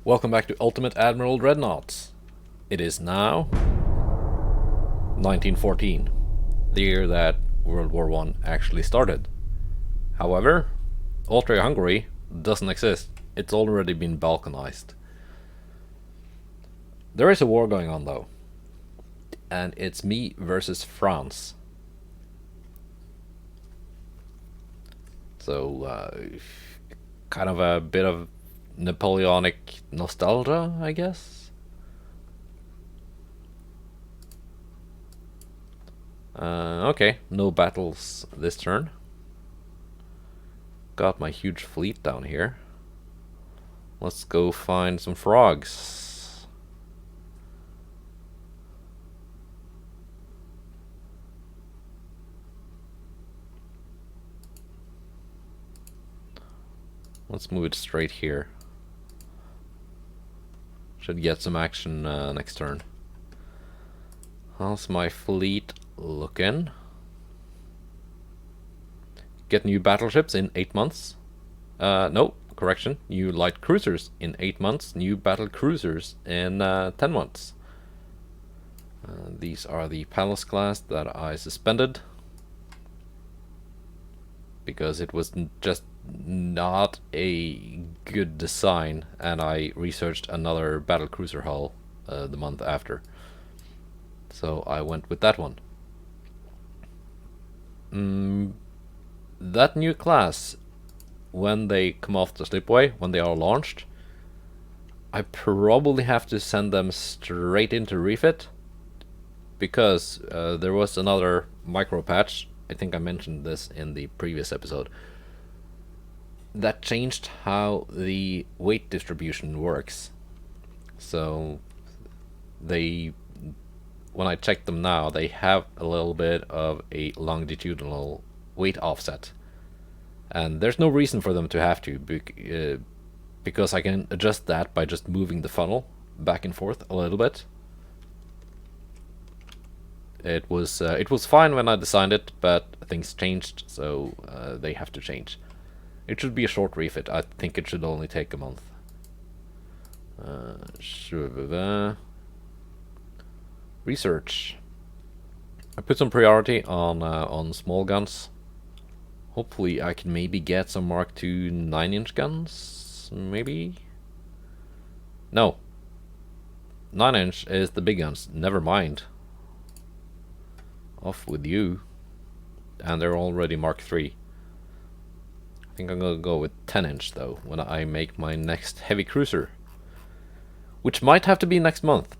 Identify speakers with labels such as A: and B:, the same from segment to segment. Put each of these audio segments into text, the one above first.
A: Welcome back to Ultimate Admiral Dreadnoughts. It is now 1914, the year that World War I actually started. However, Austria-Hungary doesn't exist. It's already been balkanized. There is a war going on though, and it's me versus France. So, kind of a bit of Napoleonic nostalgia, I guess. Okay, no battles this turn. Got my huge fleet down here. Let's go find some frogs. Let's move it straight here. Should get some action next turn. How's my fleet looking? Get new battleships in 8 months. No, correction. New light cruisers in 8 months. New battle cruisers in 10 months. These are the Palace class that I suspended. Because it was just not a good design, and I researched another battle cruiser hull the month after. So I went with that one. That new class, when they come off the slipway, when they are launched, I probably have to send them straight into refit, because there was another micro patch, I think I mentioned this in the previous episode, that changed how the weight distribution works. So they, when I check them now, they have a little bit of a longitudinal weight offset, and there's no reason for them to have to, because I can adjust that by just moving the funnel back and forth a little bit. It was fine when I designed it, but things changed, so they have to change. It should be a short refit. I think it should only take a month. Research. I put some priority on small guns. Hopefully I can maybe get some Mark II 9-inch guns. Maybe? No. 9-inch is the big guns. Never mind. Off with you. And they're already Mark III. I think I'm gonna go with 10-inch though when I make my next heavy cruiser, which might have to be next month,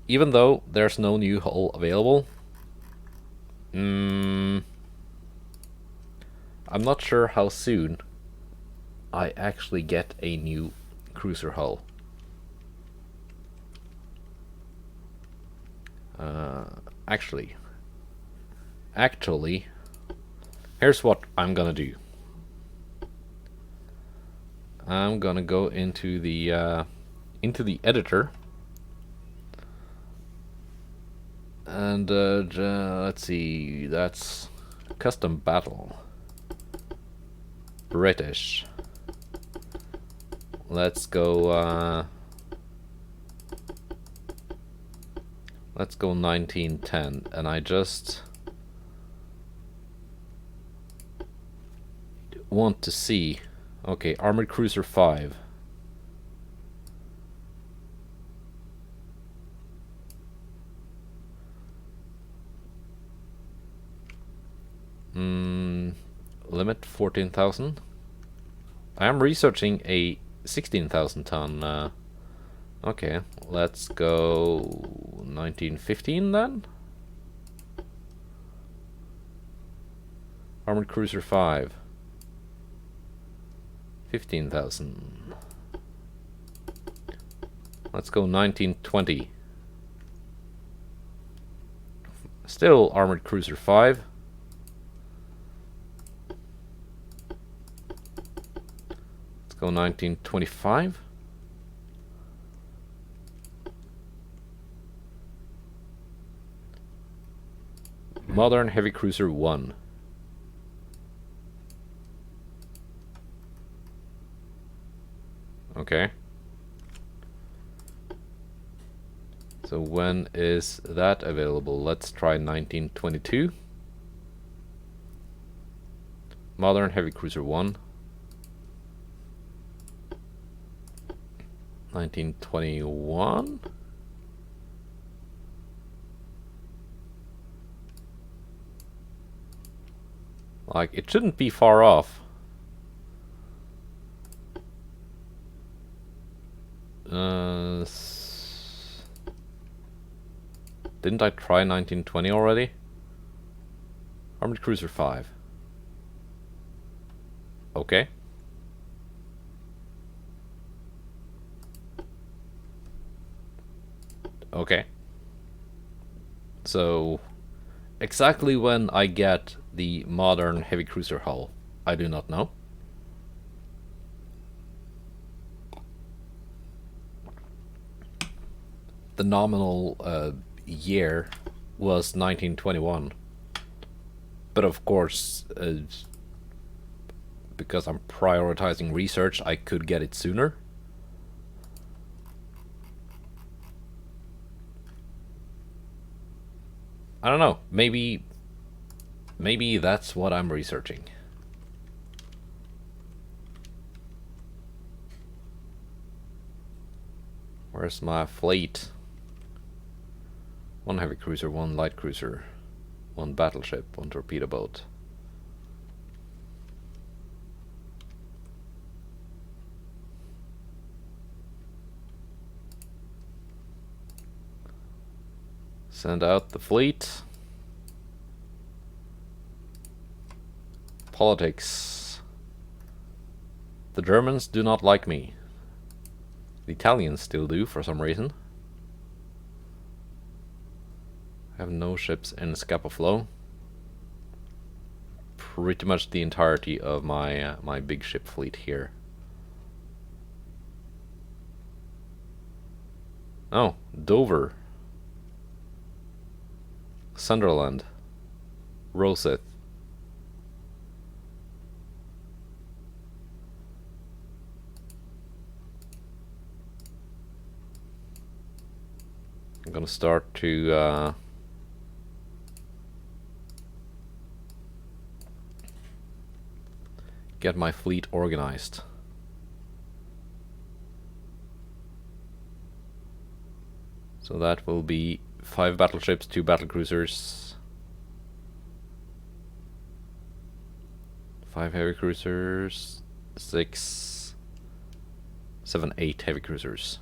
A: even though there's no new hull available. I'm not sure how soon I actually get a new cruiser hull. Actually, here's what I'm gonna do. I'm gonna go into the editor, and let's see, that's custom battle, British. Let's go 1910, and I just want to see. Okay, Armored Cruiser 5. Limit 14,000. I am researching a 16,000 ton. Okay, let's go 1915 then. Armored Cruiser 5. 15,000. Let's go 1920. Still Armored Cruiser 5. Let's go 1925. Modern Heavy Cruiser 1. Okay. So when is that available? Let's try 1922. Modern Heavy Cruiser 1. 1921. Like, it shouldn't be far off. Didn't I try 1920 already? Armored Cruiser 5. Okay. Okay. So, exactly when I get the modern heavy cruiser hull, I do not know. The nominal year was 1921. But of course, because I'm prioritizing research, I could get it sooner. I don't know. Maybe that's what I'm researching. Where's my fleet? 1 heavy cruiser, 1 light cruiser, 1 battleship, 1 torpedo boat. Send out the fleet. Politics. The Germans do not like me. The Italians still do for some reason. I have no ships in Scapa Flow. Pretty much the entirety of my my big ship fleet here. Oh, Dover. Sunderland. Rosyth. I'm gonna start to get my fleet organized. So that will be 5 battleships, 2 battlecruisers, 5 heavy cruisers, 6, 7, 8 heavy cruisers.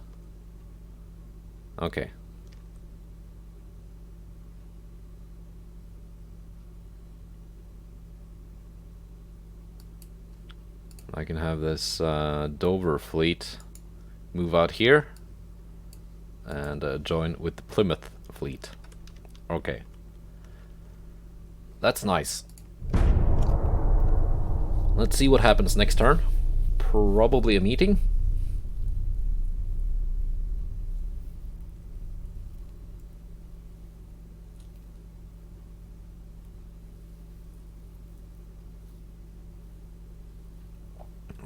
A: Okay. I can have this Dover fleet move out here and join with the Plymouth fleet. Okay. That's nice. Let's see what happens next turn. Probably a meeting.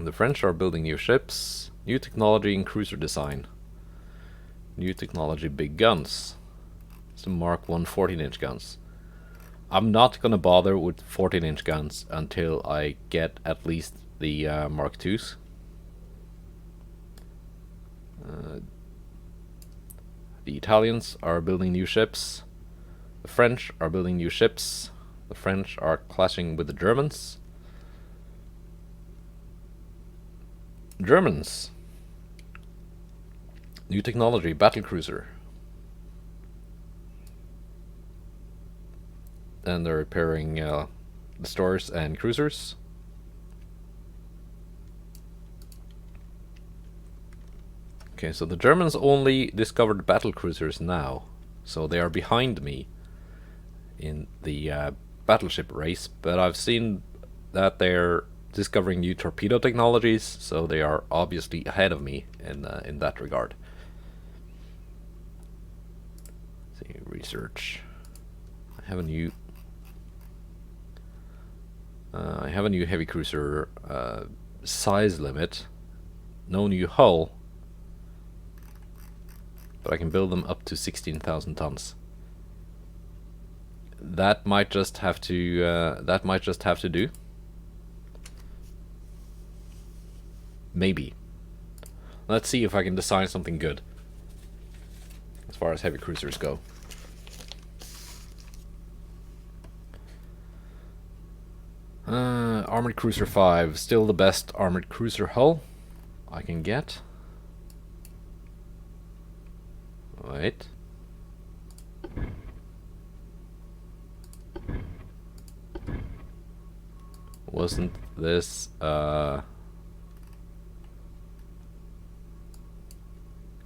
A: The French are building new ships, new technology in cruiser design, new technology big guns, some Mark 1 14-inch guns. I'm not gonna bother with 14-inch guns until I get at least the Mark 2s. The Italians are building new ships, the French are building new ships, the French are clashing with the Germans. Germans. New technology, battlecruiser. And they're repairing destroyers and cruisers. Okay, so the Germans only discovered battlecruisers now, so they are behind me in the battleship race, but I've seen that they're discovering new torpedo technologies, so they are obviously ahead of me in that regard. Let's see, research. I have a new heavy cruiser size limit. No new hull, but but I can build them up to 16,000 tons. That might just have to do. Maybe. Let's see if I can design something good as far as heavy cruisers go. Armored Cruiser 5, still the best armored cruiser hull I can get. Wait. Wasn't this,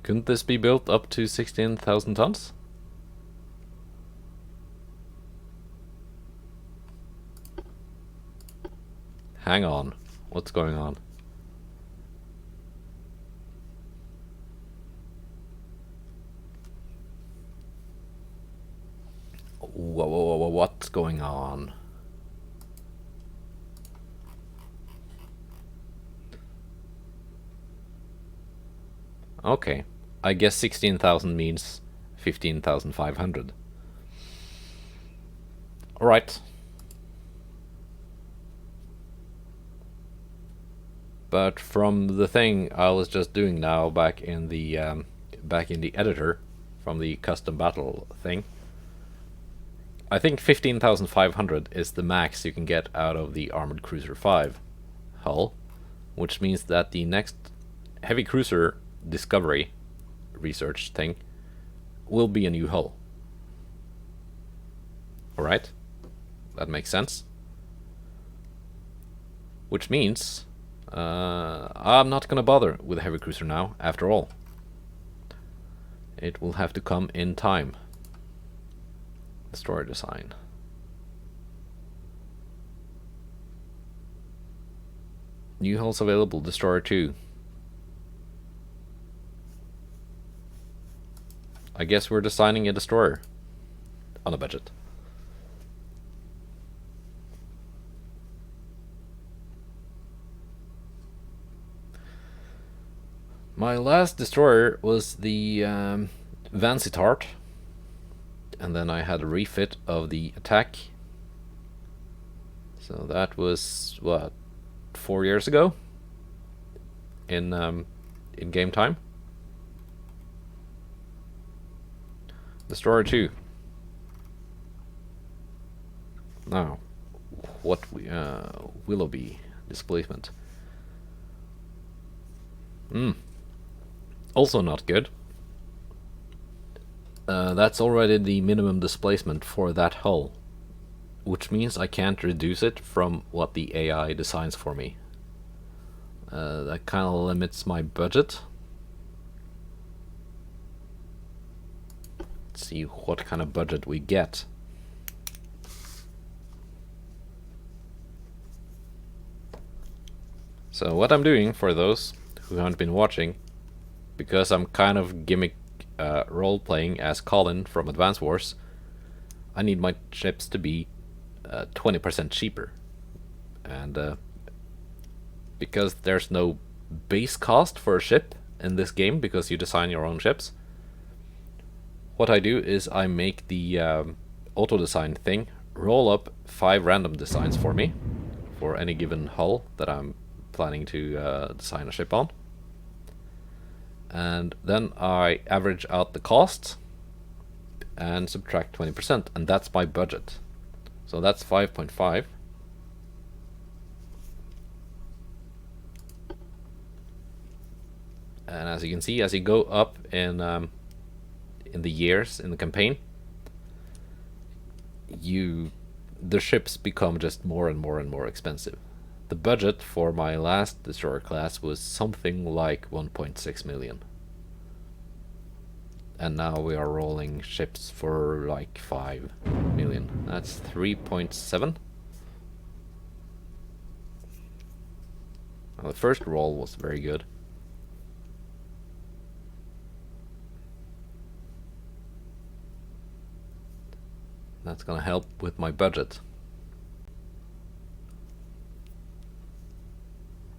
A: couldn't this be built up to 16,000 tons? Hang on, what's going on? Whoa, what's going on? Okay, I guess 16,000 means 15,500. Alright. But from the thing I was just doing now back in the editor, from the custom battle thing, I think 15,500 is the max you can get out of the Armored Cruiser 5 hull, which means that the next heavy cruiser discovery research thing will be a new hull. Alright, that makes sense. Which means I'm not gonna bother with a heavy cruiser now, after all. It will have to come in time. Destroyer design. New hulls available, Destroyer 2. I guess we're designing a destroyer on a budget. My last destroyer was the Vansittart, and then I had a refit of the attack. So that was what, 4 years ago in game time. Destroyer 2. Now, what we Willoughby displacement. Also not good. That's already the minimum displacement for that hull, which means I can't reduce it from what the AI designs for me. That kind of limits my budget. Let's see what kind of budget we get. So what I'm doing, for those who haven't been watching, because I'm kind of gimmick role-playing as Colin from Advance Wars, I need my ships to be 20% cheaper. And because there's no base cost for a ship in this game, because you design your own ships, what I do is I make the auto-design thing roll up 5 random designs for me, for any given hull that I'm planning to design a ship on. And then I average out the cost and subtract 20%, and that's my budget. So that's 5.5. And as you can see, as you go up in the years in the campaign, the ships become just more and more and more expensive. The budget for my last destroyer class was something like 1.6 million. And now we are rolling ships for like 5 million. That's 3.7. Well, the first roll was very good. That's gonna help with my budget.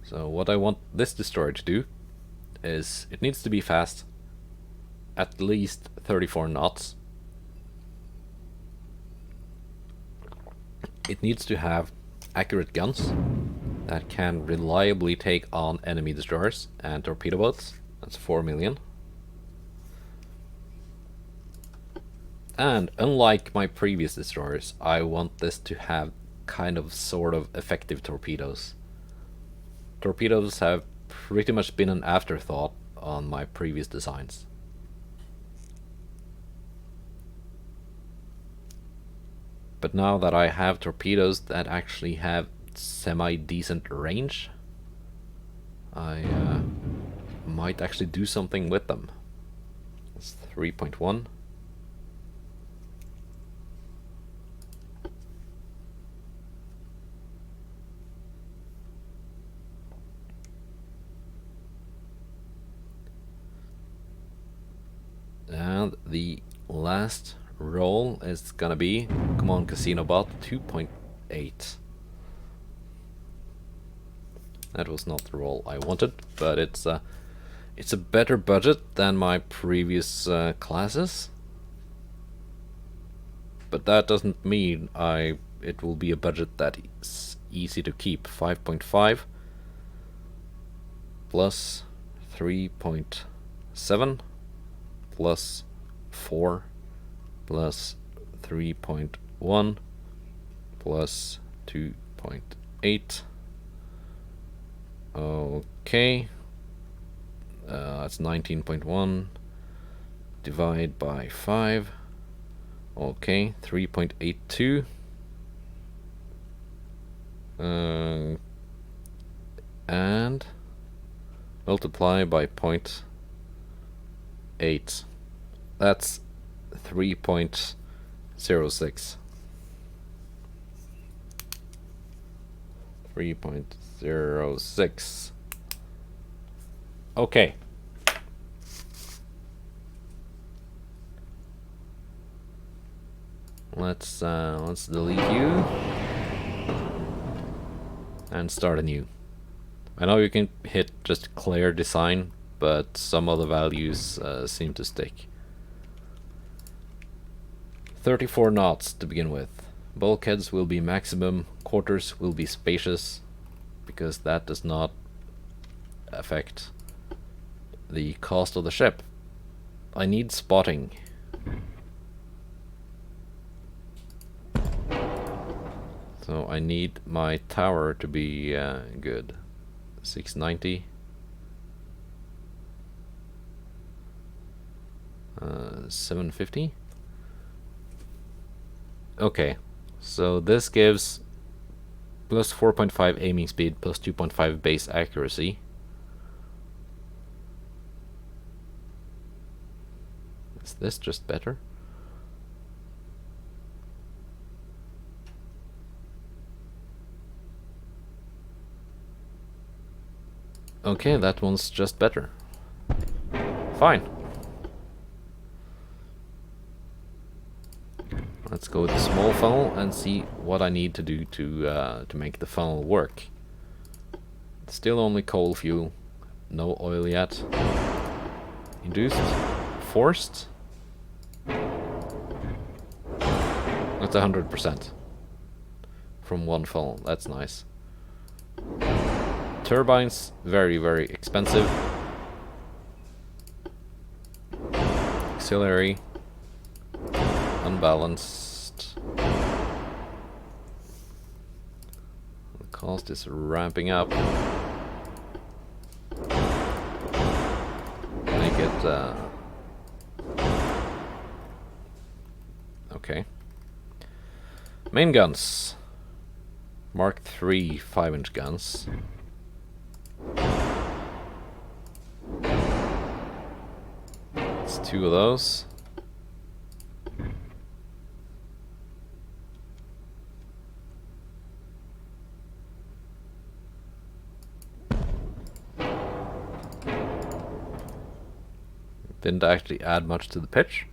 A: So what I want this destroyer to do is, it needs to be fast, at least 34 knots. It needs to have accurate guns that can reliably take on enemy destroyers and torpedo boats. That's 4 million. And unlike my previous destroyers, I want this to have kind of sort of effective torpedoes. Torpedoes have pretty much been an afterthought on my previous designs. But now that I have torpedoes that actually have semi-decent range, I might actually do something with them. It's 3.1. And the last roll is gonna be, come on Casino Bot, 2.8. That was not the roll I wanted, but it's a better budget than my previous classes. But that doesn't mean it will be a budget that is easy to keep. 5.5 plus 3.7 plus 4 plus 3.1 plus 2.8. Okay, that's 19.1. Divide by 5. Okay, 3.82. And multiply by 0.8. That's 3.06. 3.06. Okay. Let's delete you and start anew. I know you can hit just clear design, but some of the values seem to stick. 34 knots to begin with. Bulkheads will be maximum, quarters will be spacious, because that does not affect the cost of the ship. I need spotting. So I need my tower to be good. 690. 750. Okay, so this gives plus 4.5 aiming speed, plus 2.5 base accuracy. Is this just better? Okay, that one's just better. Fine. Let's go with the small funnel and see what I need to do to make the funnel work. Still only coal fuel, no oil yet. Induced, forced. That's 100% from one funnel. That's nice. Turbines, very, very expensive. Auxiliary, unbalanced. The cost is ramping up. Make it okay. Main guns. Mark III 5-inch guns. It's 2 of those. Didn't actually add much to the pitch.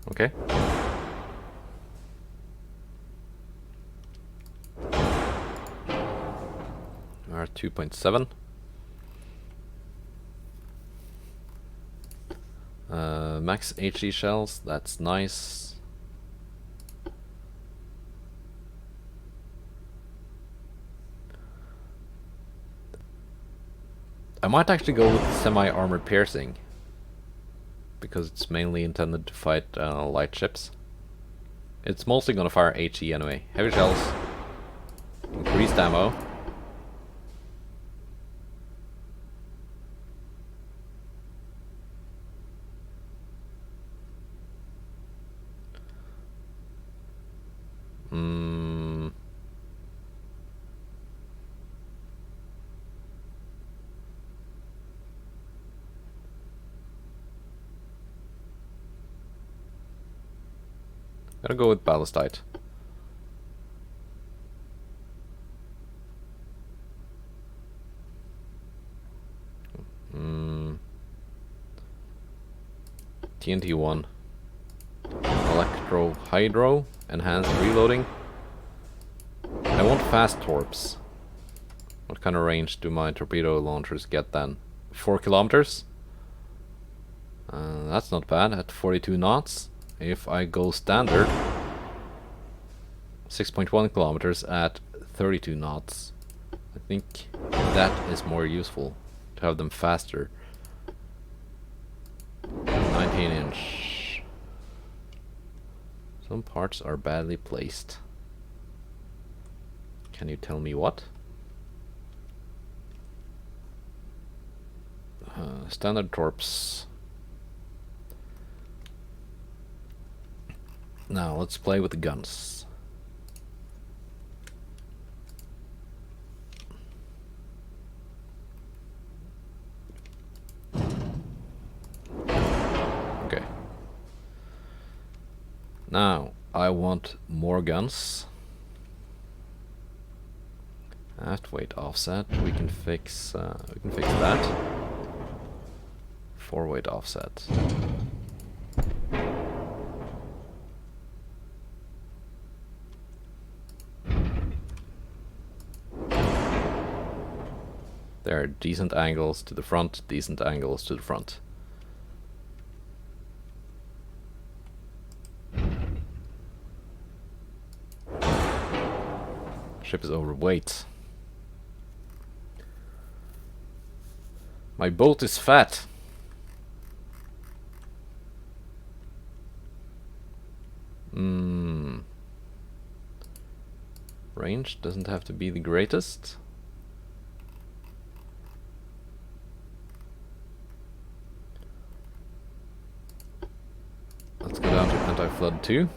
A: Okay. R 2.7. Max HE shells, that's nice. I might actually go with semi-armor piercing, because it's mainly intended to fight light ships. It's mostly gonna fire HE anyway. Heavy shells, increased ammo. Gotta go with ballistite. TNT1. Electro Hydro. Enhanced reloading. I want fast torps. What kind of range do my torpedo launchers get then? 4 kilometers? That's not bad at 42 knots. If I go standard, 6.1 kilometers at 32 knots. I think that is more useful to have them faster. 19-inch. Some parts are badly placed. Can you tell me what? Standard torps. Now let's play with the guns. Okay. Now I want more guns. Aft weight offset. We can fix that. 4 weight offset. There are decent angles to the front, decent angles to the front. Ship is overweight. My boat is fat. Range doesn't have to be the greatest. Let's go down to anti-flood 2.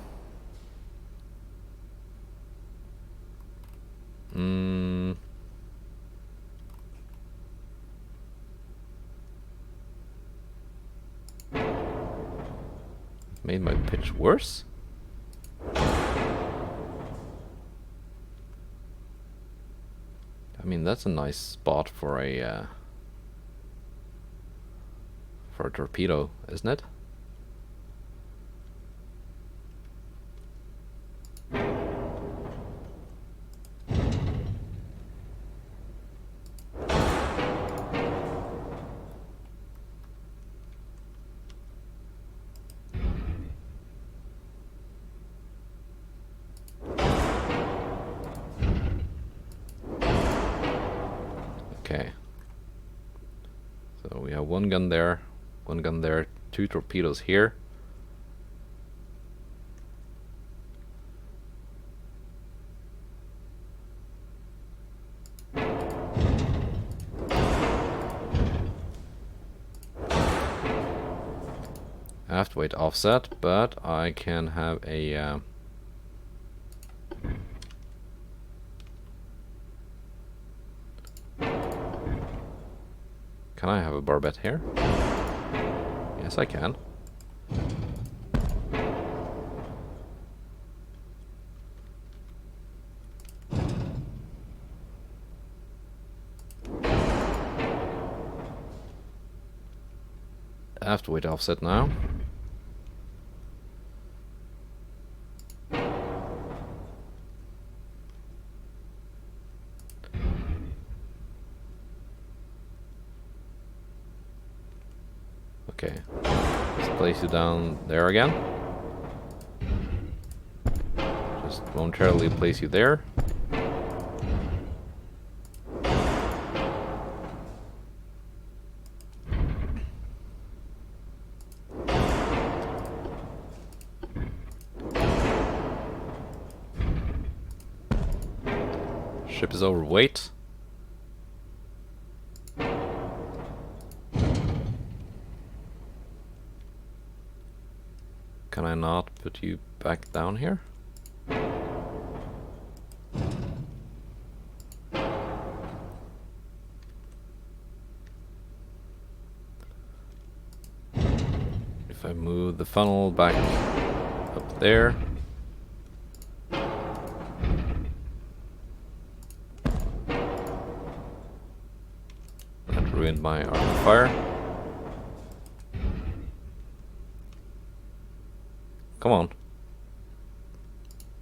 A: Made my pitch worse. I mean, that's a nice spot for a torpedo, isn't it? Okay. So we have one gun there, 2 torpedoes here. Aft weight offset, but I can have a can I have a barbette here? Yes, I can. Aft weight offset now. Okay. Let's place you down there again. Just momentarily place you there. Ship is overweight. Can I not put you back down here? If I move the funnel back up there. That ruined my arc of fire. Come on.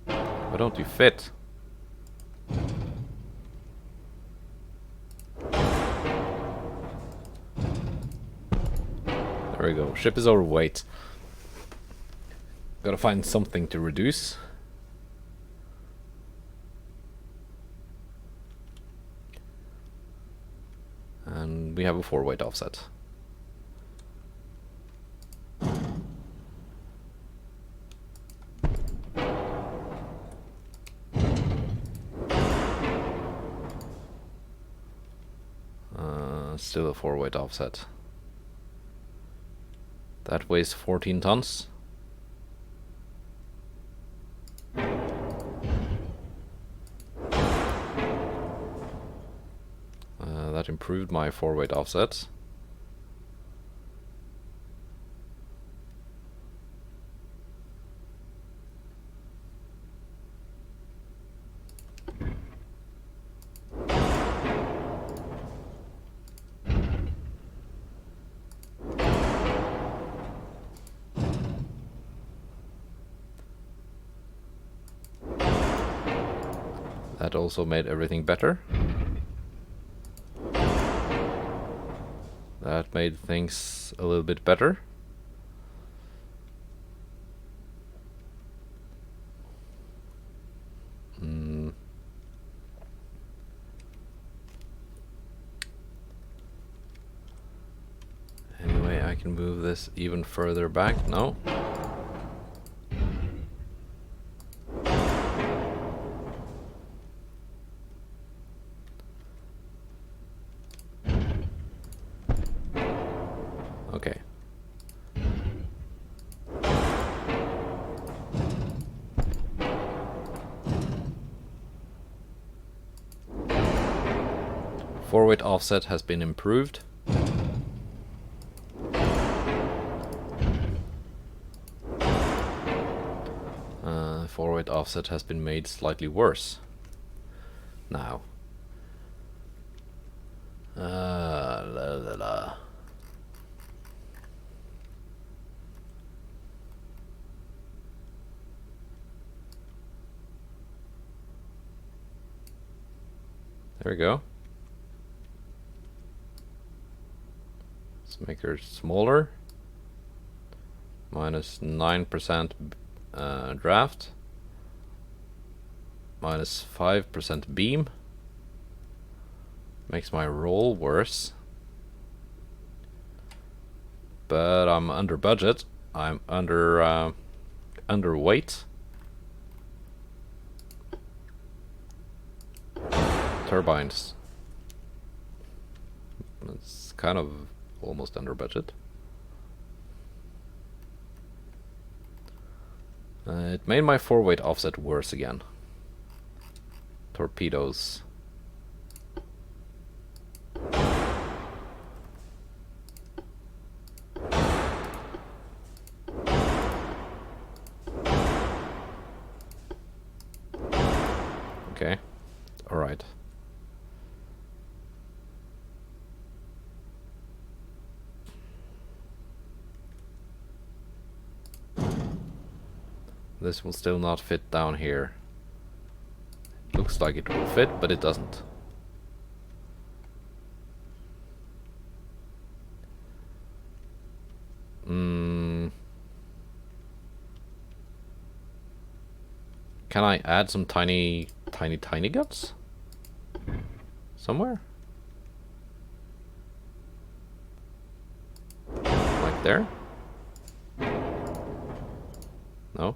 A: Why don't you fit? There we go. Ship is overweight. Gotta find something to reduce. And we have a 4-weight offset. Still a 4-weight offset. That weighs 14 tons. That improved my 4-weight offset. That also made everything better. That made things a little bit better. Anyway, I can move this even further back. No. Okay. Forward offset has been improved. Forward offset has been made slightly worse. Now. There we go. Let's make her smaller. Minus 9% draft. Minus 5% beam. Makes my roll worse. But I'm under budget. I'm underweight. Turbines. It's kind of almost under budget. It made my 4-weight offset worse again. Torpedoes. Okay. All right. This will still not fit down here. Looks like it will fit, but it doesn't. Can I add some tiny guns? Somewhere? Like there? No?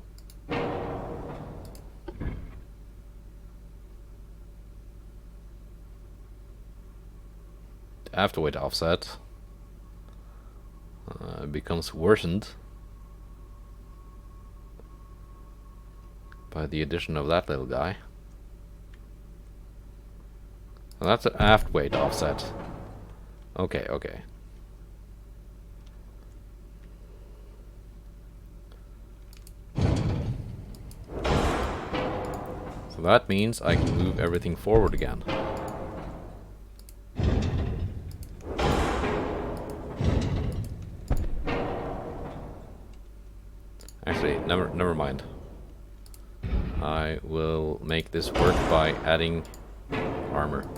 A: After weight offset becomes worsened by the addition of that little guy. Well, that's an aft weight offset. Okay, okay. So that means I can move everything forward again. Actually, never mind. I will make this work by adding armor.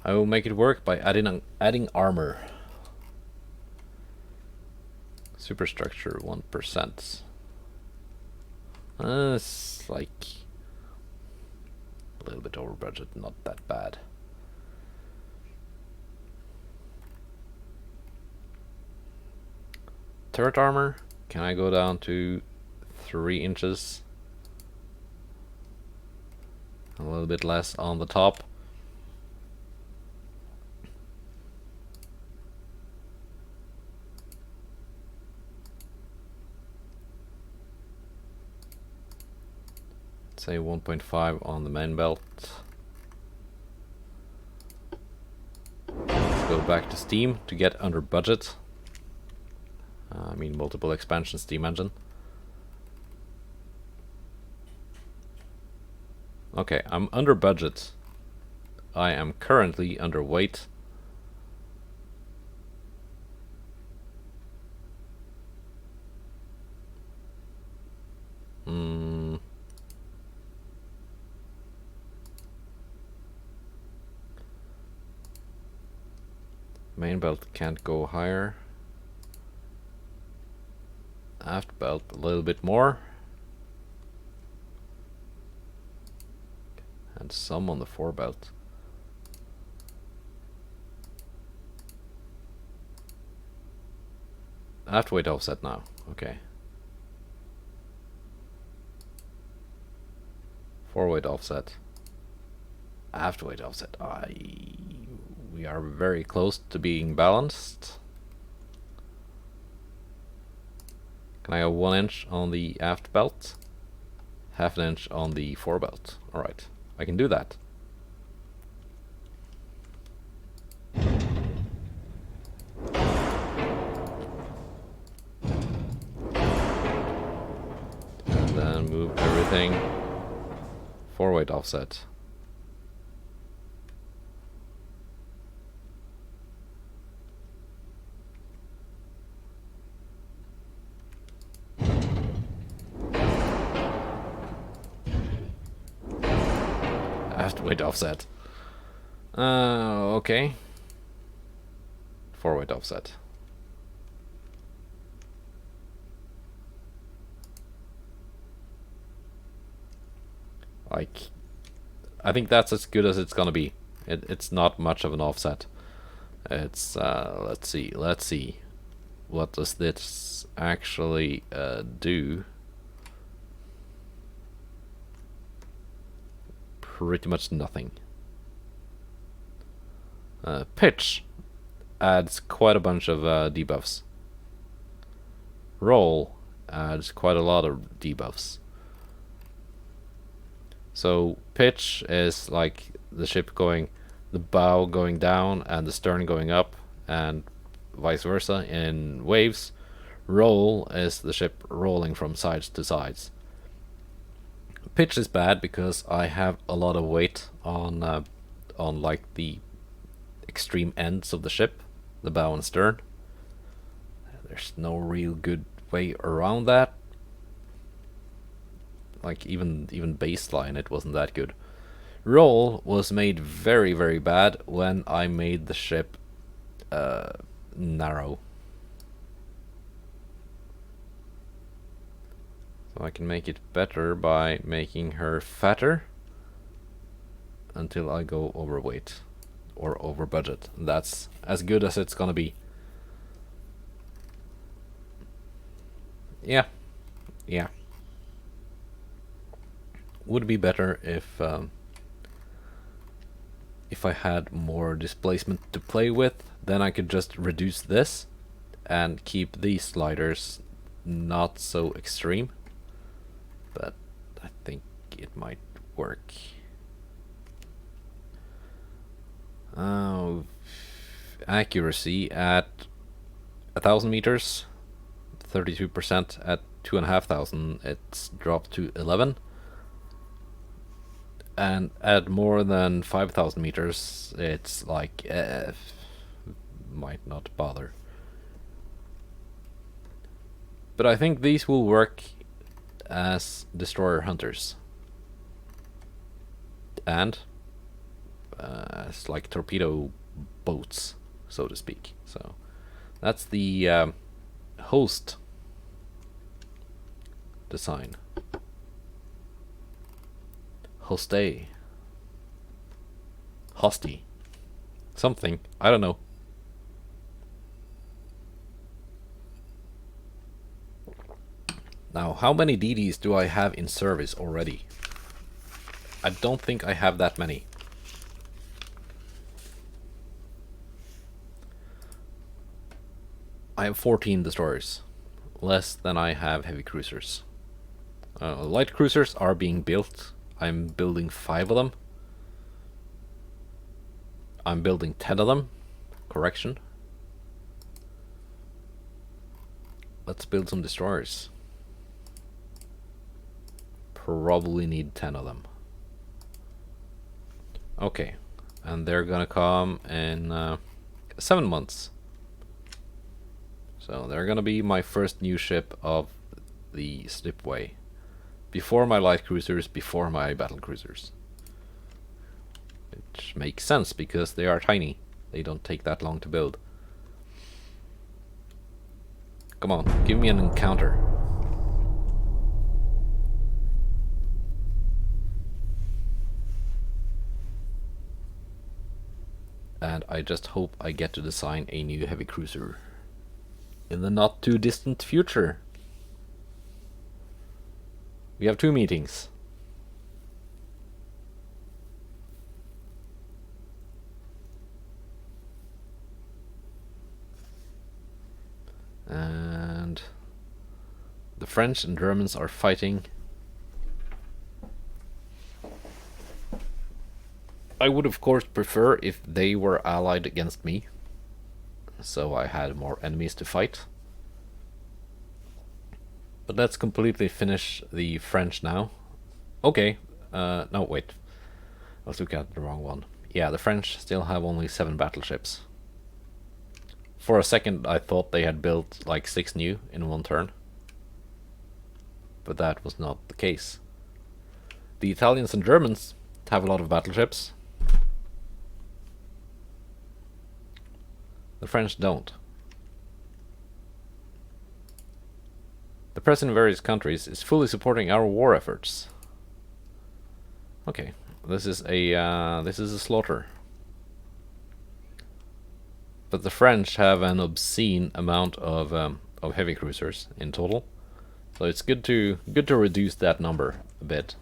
A: I will make it work by adding armor. Superstructure 1%. It's like a little bit over budget, not that bad. Turret armor, can I go down to 3 inches? A little bit less on the top. Say 1.5 on the main belt. Let's go back to Steam to get under budget. I mean multiple expansion steam engine. Okay, I'm under budget. I am currently underweight. Main belt can't go higher. Aft belt a little bit more. And some on the fore belt. Aft weight offset now. Okay. Fore weight offset. Aft weight offset. We are very close to being balanced. Can I have 1 inch on the aft belt? Half an inch on the fore belt. Alright, I can do that. And then move everything fore weight offset. Weight offset. Okay. Fore weight offset. Like, I think that's as good as it's gonna be. It's not much of an offset. It's let's see. What does this actually do? Pretty much nothing. Pitch adds quite a bunch of debuffs. Roll adds quite a lot of debuffs. So pitch is like the ship going, the bow going down and the stern going up, and vice versa in waves. Roll is the ship rolling from sides to sides. Pitch is bad because I have a lot of weight on like the extreme ends of the ship, the bow and stern. There's no real good way around that. Like even baseline, it wasn't that good. roll was made very, very bad when I made the ship narrow. So I can make it better by making her fatter until I go overweight or over budget. That's as good as it's gonna be. Yeah, yeah. Would be better if I had more displacement to play with. Then I could just reduce this and keep these sliders not so extreme. But I think it might work. Accuracy at 1,000 meters, 32%. At 2,500, it's dropped to 11. And at more than 5,000 meters, it's like might not bother. But I think these will work as destroyer hunters and as like torpedo boats, so to speak. So that's the host design. Hosty. Hosty. Something. I don't know. Now, how many DDs do I have in service already? I don't think I have that many. I have 14 destroyers. Less than I have heavy cruisers. Light cruisers are being built. I'm building 5 of them. I'm building 10 of them. Correction. Let's build some destroyers. Probably need 10 of them. Okay. And they're gonna come in 7 months. So they're gonna be my first new ship of the slipway. Before my light cruisers, before my battle cruisers. Which makes sense because they are tiny. They don't take that long to build. Come on, give me an encounter. And I just hope I get to design a new heavy cruiser in the not too distant future. We have 2 meetings. And the French and Germans are fighting. I would of course prefer if they were allied against me, so I had more enemies to fight. But let's completely finish the French now. Okay, no wait, I was looking at the wrong one. Yeah, the French still have only 7 battleships. For a second I thought they had built like 6 new in one turn. But that was not the case. The Italians and Germans have a lot of battleships. The French don't. The president of various countries is fully supporting our war efforts. Okay, this is a slaughter. But the French have an obscene amount of heavy cruisers in total, so it's good to reduce that number a bit.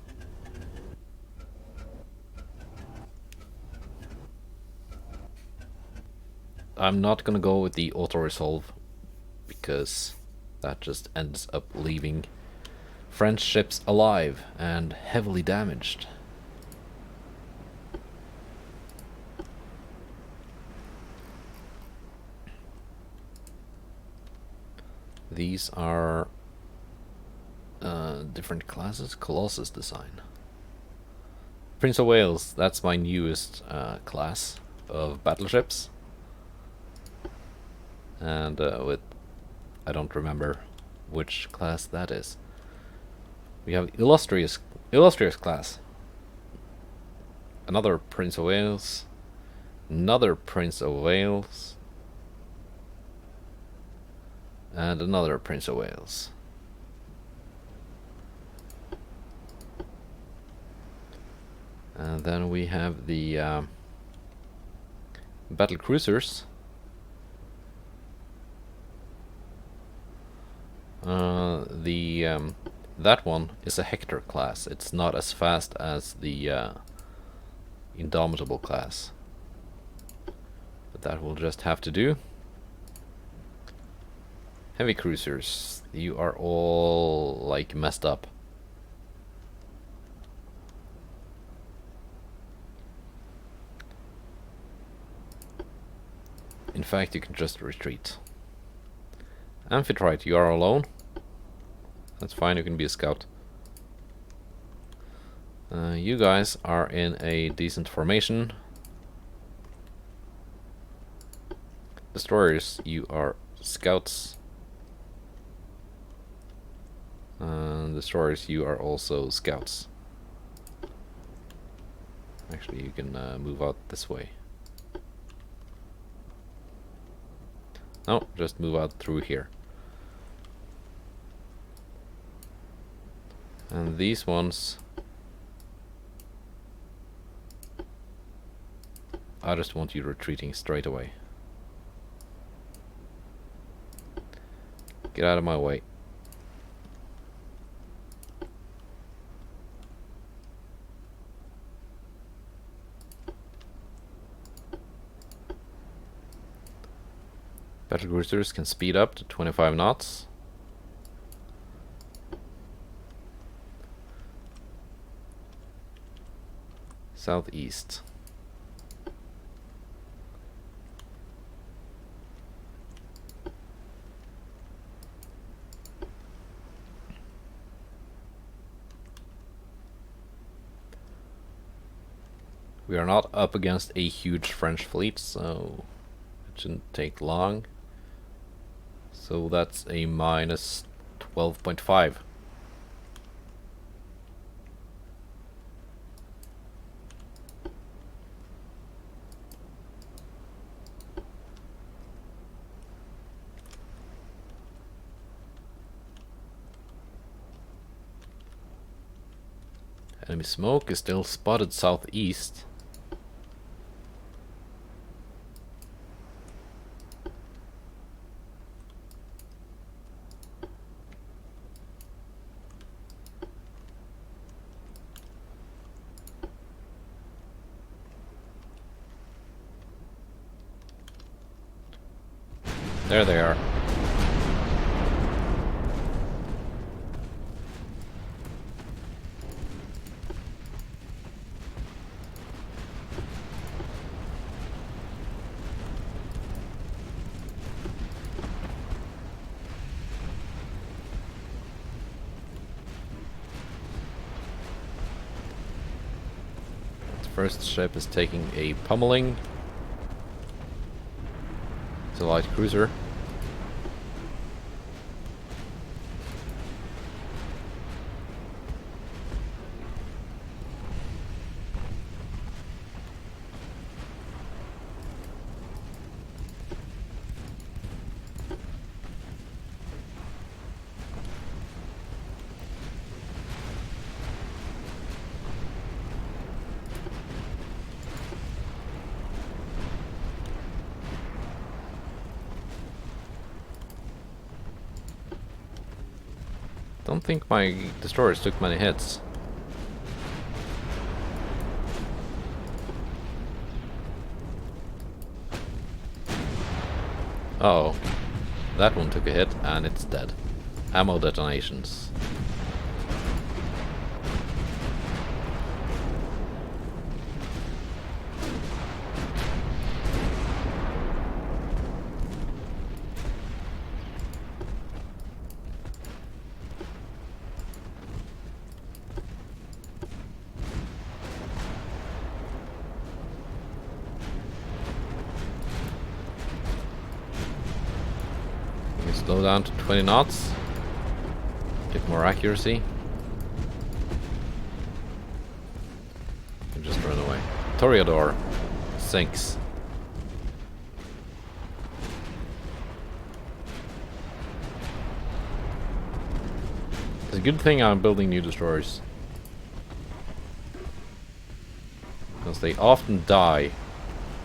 A: I'm not gonna go with the auto-resolve because that just ends up leaving French ships alive and heavily damaged. These are different classes. Colossus design. Prince of Wales, that's my newest class of battleships. And with, I don't remember which class that is. We have illustrious class. another Prince of Wales. Another Prince of Wales. And another Prince of Wales. And then we have the battle cruisers. That one is a Hector class. It's not as fast as the Indomitable class, but that will just have to do. Heavy cruisers, you are all like messed up. In fact, you can just retreat. Amphitrite, you are alone. That's fine, you can be a scout. You guys are in a decent formation. Destroyers, you are scouts. Destroyers, you are also scouts. Actually, you can move out this way. No, just move out through here. And these ones, I just want you retreating straight away. Get out of my way. Battle cruisers can speed up to 25 knots. Southeast. We are not up against a huge French fleet, so it shouldn't take long. So that's a minus 12.5. Enemy smoke is still spotted southeast. There they are. The first ship is taking a pummeling. It's a light cruiser. Don't think my destroyers took many hits. Uh oh, that one took a hit and it's dead. Ammo detonations. Slow down to 20 knots. Get more accuracy. And just run away. Toreador sinks. It's a good thing I'm building new destroyers, because they often die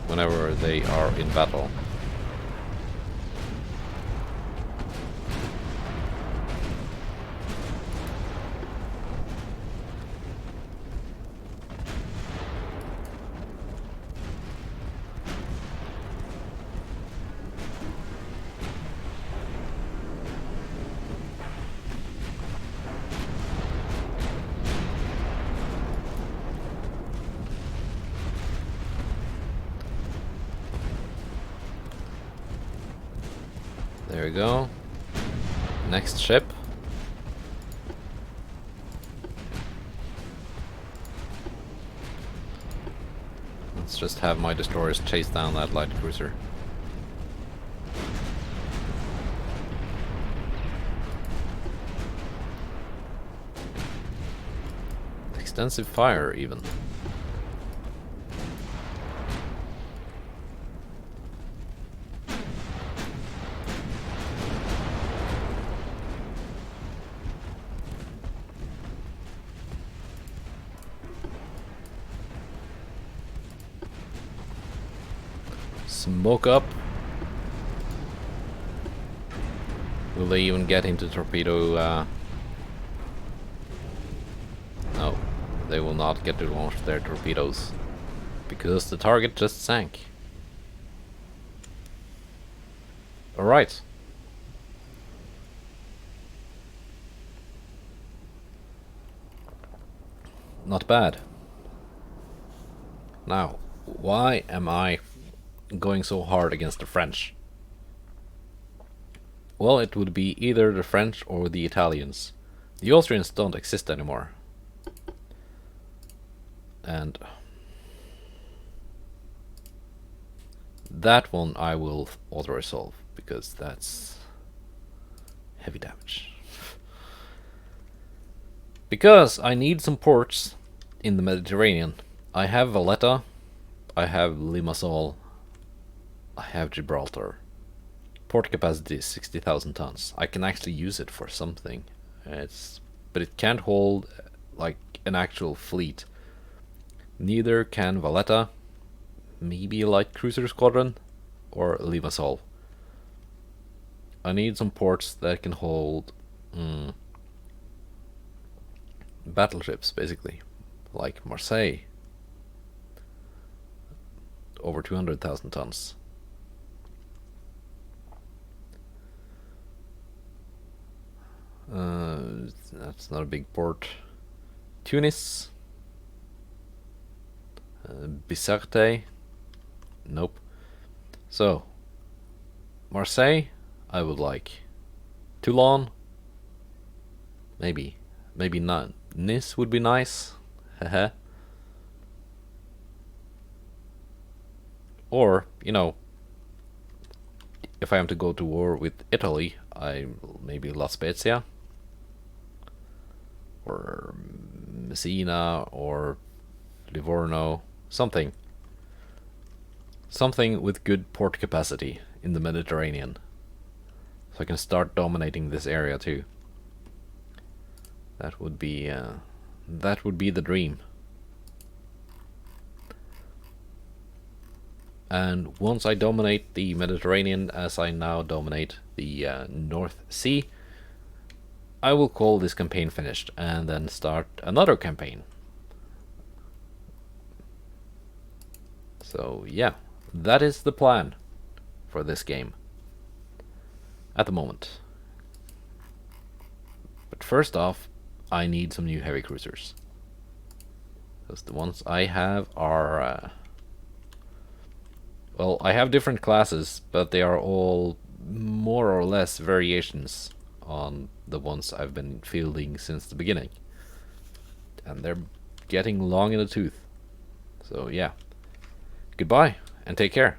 A: whenever they are in battle. There we go. Next ship. Let's just have my destroyers chase down that light cruiser. Extensive fire, even. Smoke up. Will they even get into torpedo? No, they will not get to launch their torpedoes because the target just sank. Alright. Not bad. Now, why am I going so hard against the French? Well, it would be either the French or the Italians. The Austrians don't exist anymore. And that one I will auto-resolve, because that's heavy damage. Because I need some ports in the Mediterranean. I have Valletta, I have Limassol, I have Gibraltar. Port capacity is 60,000 tons. I can actually use it for something. But it can't hold like an actual fleet. Neither can Valletta, maybe a light cruiser squadron, or Limassol. I need some ports that can hold battleships, basically, like Marseille, over 200,000 tons. That's not a big port. Tunis, Bizerte, nope. So, Marseille, I would like. Toulon, maybe not. Nice would be nice. Haha. Or, you know, if I am to go to war with Italy, maybe La Spezia, or Messina, or Livorno, something with good port capacity in the Mediterranean, so I can start dominating this area too. That would be the dream. And once I dominate the Mediterranean, as I now dominate the North Sea, I will call this campaign finished and then start another campaign. So yeah, that is the plan for this game at the moment. But first off, I need some new heavy cruisers, because the ones I have are well, I have different classes, but they are all more or less variations on the ones I've been fielding since the beginning. And they're getting long in the tooth. So yeah. Goodbye, and take care.